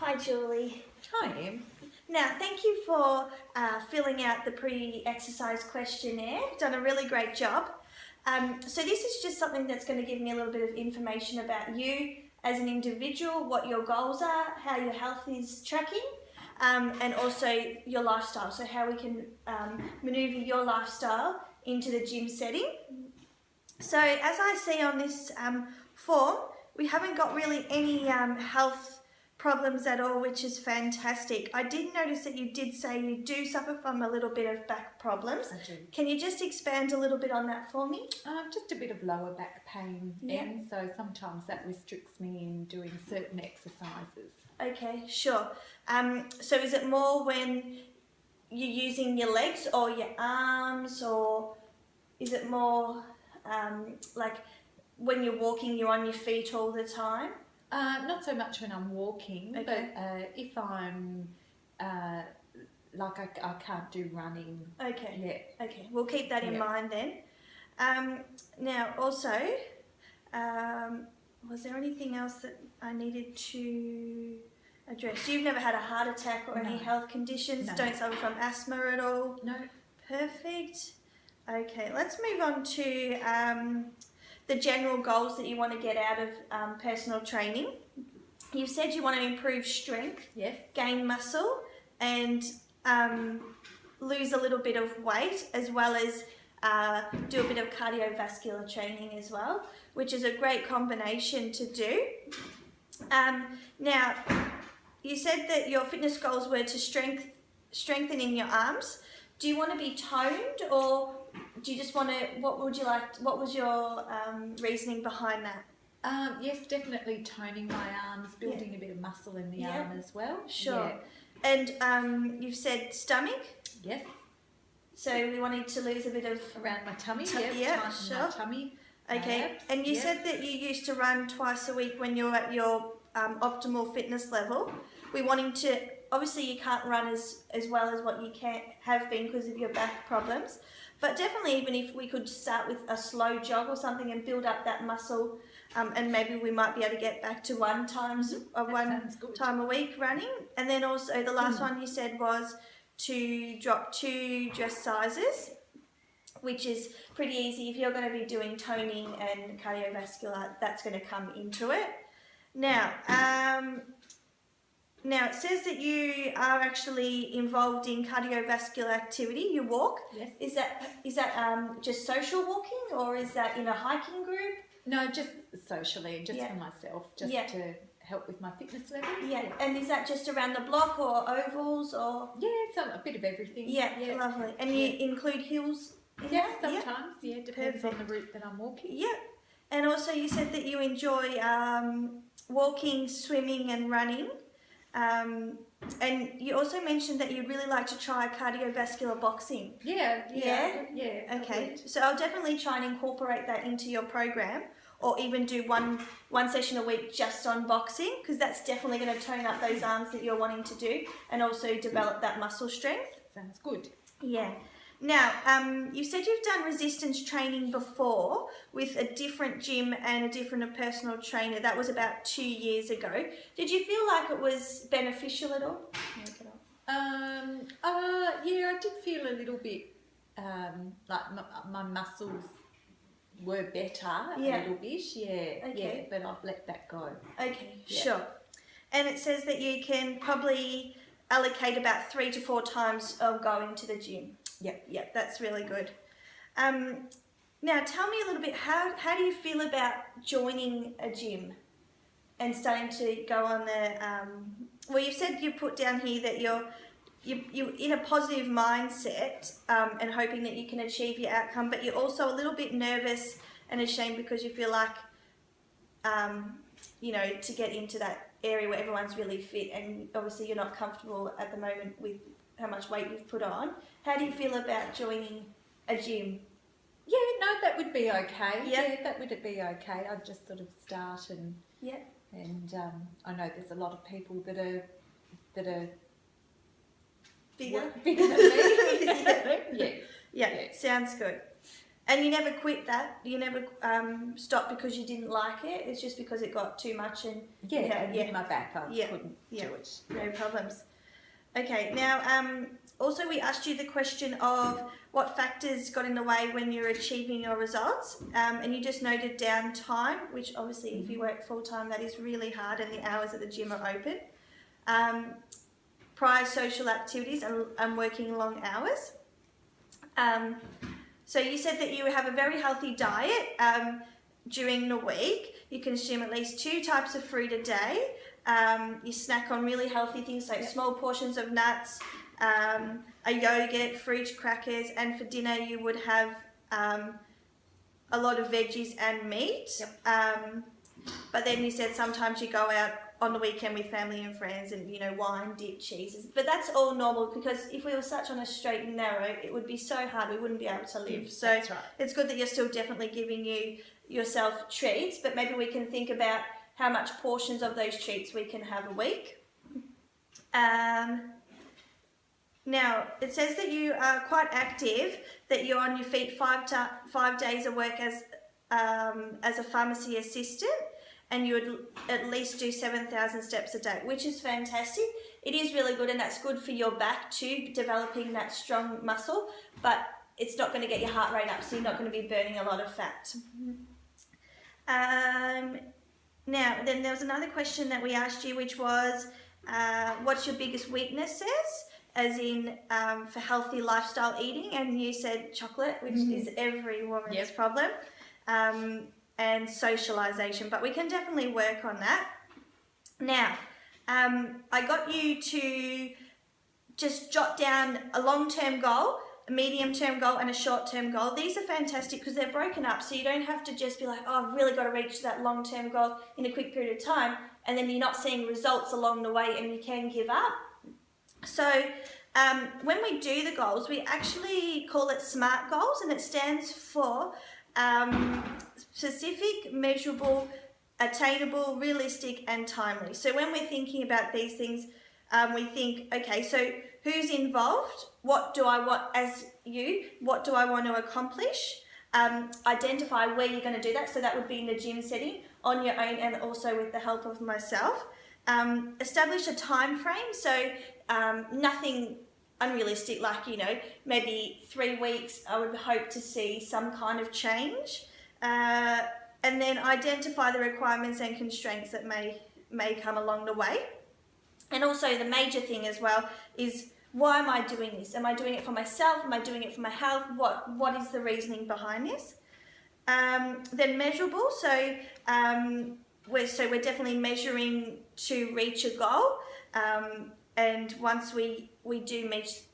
Hi, Julie. Hi, Em. Now, thank you for filling out the pre-exercise questionnaire. You've done a really great job. So this is just something that's going to give me a little bit of information about you as an individual, what your goals are, how your health is tracking, and also your lifestyle. So how we can maneuver your lifestyle into the gym setting. So as I see on this form, we haven't got really any health problems at all, which is fantastic. I did notice that you did say you do suffer from a little bit of back problems. I do. Can you just expand a little bit on that for me? Just a bit of lower back pain, Yeah. Em, so sometimes that restricts me in doing certain exercises. Okay, sure. So is it more when you're using your legs or your arms, or is it more like when you're walking, you're on your feet all the time? Not so much when I'm walking, Okay. but if I'm like I can't do running. Okay. Yeah. Okay, we'll keep that in Yeah. mind then. Now also, was there anything else that I needed to address? You've never had a heart attack or any No. health conditions? No. Don't suffer from asthma at all? No. Perfect. Okay, let's move on to the general goals that you want to get out of personal training. You've said you want to improve strength, Yes. gain muscle, and lose a little bit of weight, as well as do a bit of cardiovascular training as well, which is a great combination to do. Now, you said that your fitness goals were to strengthen in your arms. Do you want to be toned, or do you just want to, what was your reasoning behind that? Yes, definitely toning my arms, building a bit of muscle in the arm as well. Sure. Yeah. And you've said stomach, Yes. so we wanted to lose a bit of... Around my tummy. Yeah, tighten sure. my tummy. Okay, Abs, and you said that you used to run twice a week when you're at your optimal fitness level. We're wanting to, obviously you can't run as well as what you have been because of your back problems, but definitely even if we could start with a slow jog or something and build up that muscle, and maybe we might be able to get back to one time a week running. And then also the last one you said was to drop 2 dress sizes, which is pretty easy. If you're going to be doing toning and cardiovascular, that's going to come into it. Now it says that you are actually involved in cardiovascular activity. You walk. Yes. Is that just social walking, or is that in a hiking group? No, just socially, just Yeah. for myself, just Yeah. to help with my fitness levels. Yeah. And is that just around the block or ovals or? Yeah, a bit of everything. Yeah, lovely. And you include hills in Yeah, that? sometimes. Yeah, depends on the route that I'm walking. Yeah. And also you said that you enjoy walking, swimming and running. And you also mentioned that you'd really like to try cardiovascular boxing. Yeah. Okay, so I'll definitely try and incorporate that into your program, or even do one session a week just on boxing, because that's definitely going to tone up those arms that you're wanting to do and also develop that muscle strength. Sounds good. Yeah. Now, you said you've done resistance training before with a different gym and a different personal trainer. That was about 2 years ago. Did you feel like it was beneficial at all? Yeah, I did feel a little bit like my muscles were better a little bit. Yeah, Okay. but I've let that go. Okay, Yeah. sure. And it says that you can probably allocate about 3 to 4 times of going to the gym. Yep, that's really good. Now, tell me a little bit, how do you feel about joining a gym and starting to go on the... well, you've said, you put down here that you're in a positive mindset and hoping that you can achieve your outcome, but you're also a little bit nervous and ashamed because you feel like, to get into that area where everyone's really fit, and obviously you're not comfortable at the moment with how much weight you've put on. How do you feel about joining a gym? Yeah, no, that would be okay. Yep. Yeah, that would be okay. I'd just sort of start and I know there's a lot of people that are Bigger? bigger than me. Yes. Yeah, sounds good. And you never quit that? You never stopped because you didn't like it? It's just because it got too much and... With my back I couldn't do it. No problems. Okay, now also we asked you the question of what factors got in the way when you're achieving your results, and you just noted down time, which obviously if you work full-time that is really hard and the hours at the gym are open. Prior social activities and working long hours. So you said that you have a very healthy diet during the week. You consume at least 2 types of fruit a day. You snack on really healthy things like small portions of nuts, a yogurt, fruit, crackers, and for dinner you would have a lot of veggies and meat. But then you said sometimes you go out on the weekend with family and friends and, wine, dip, cheeses. But that's all normal because if we were such on a straight and narrow, it would be so hard, we wouldn't be able to live. So that's right. It's good that you're still definitely giving yourself treats, but maybe we can think about how much portions of those treats we can have a week. Now, it says that you are quite active, that you're on your feet 5 days of work as a pharmacy assistant, and you would at least do 7,000 steps a day, which is fantastic. It is really good, and that's good for your back too, developing that strong muscle, but it's not going to get your heart rate up, so you're not going to be burning a lot of fat. Now, then there was another question that we asked you, which was, what's your biggest weaknesses, as in for healthy lifestyle eating? And you said chocolate, which is every woman's problem. And socialization, but we can definitely work on that. Now, I got you to just jot down a long-term goal, a medium-term goal, and a short-term goal. These are fantastic because they're broken up, so you don't have to just be like, oh, I've really got to reach that long-term goal in a quick period of time, and then you're not seeing results along the way and you can give up. So when we do the goals, we actually call it SMART goals, and it stands for specific, measurable, attainable, realistic, and timely. So when we're thinking about these things, we think, okay, so who's involved? What do I want what do I want to accomplish? Identify where you're going to do that. So that would be in the gym setting, on your own, and also with the help of myself. Establish a time frame. So nothing unrealistic, like, maybe 3 weeks, I would hope to see some kind of change. And then identify the requirements and constraints that may come along the way. And also the major thing as well is, why am I doing this? Am I doing it for myself? Am I doing it for my health? What is the reasoning behind this? Then measurable. So we're definitely measuring to reach a goal. And once we do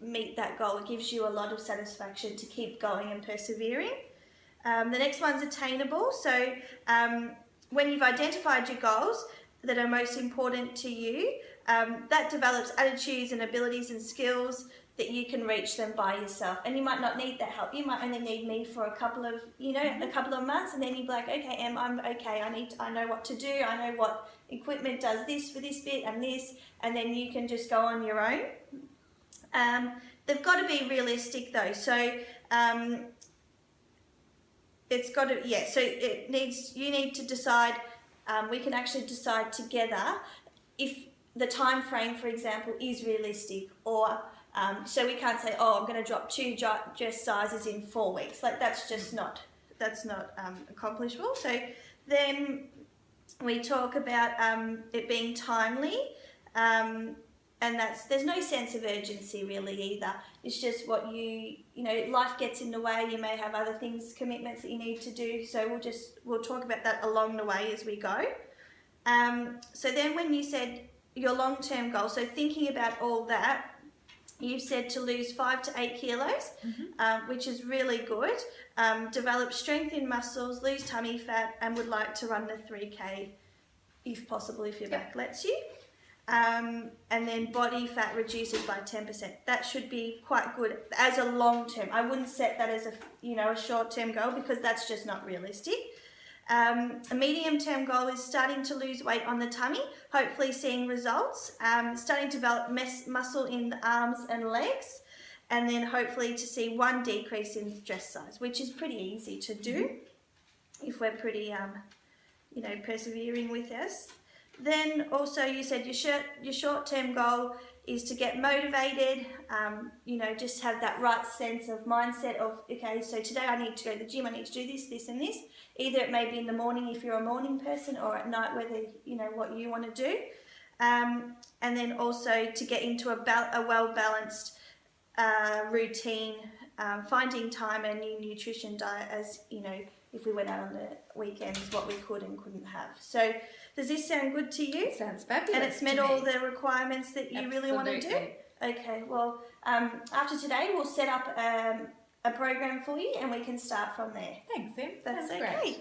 meet that goal, it gives you a lot of satisfaction to keep going and persevering. The next one's attainable. So when you've identified your goals that are most important to you, that develops attitudes and abilities and skills that you can reach them by yourself. And you might not need that help. You might only need me for a couple of months, and then you'd be like, okay, Em, I'm okay. I know what to do. I know what equipment does this for this bit and this, and then you can just go on your own. They've got to be realistic though. So it's got to, so you need to decide, we can actually decide together if the time frame, for example, is realistic, or so we can't say, oh, I'm going to drop 2 dress sizes in 4 weeks. Like that's not accomplishable. So then we talk about it being timely, and there's no sense of urgency really either. It's just what life gets in the way. You may have other things, commitments that you need to do. So we'll talk about that along the way as we go. So then when you said your long-term goal, so thinking about all that, you've said to lose 5 to 8 kilos, which is really good. Develop strength in muscles, lose tummy fat, and would like to run the 3K if possible, if your back lets you. And then body fat reduces by 10%. That should be quite good as a long term. I wouldn't set that as a short-term goal because that's just not realistic. A medium-term goal is starting to lose weight on the tummy, hopefully seeing results, starting to develop muscle in the arms and legs, and then hopefully to see 1 decrease in dress size, which is pretty easy to do if we're pretty, persevering with this. Then also you said your short-term goal is to get motivated, just have that right sense of mindset of, okay, so today I need to go to the gym, I need to do this, this and this. Either it may be in the morning if you're a morning person, or at night, whether, what you want to do. And then also to get into a well-balanced routine, finding time and a new nutrition diet, as, if we went out on the weekends, what we could and couldn't have. So does this sound good to you? It sounds fabulous. And it's met all the requirements that you really want to do? Okay, well, after today we'll set up a program for you and we can start from there. Thanks, Em. That's Sounds okay. great.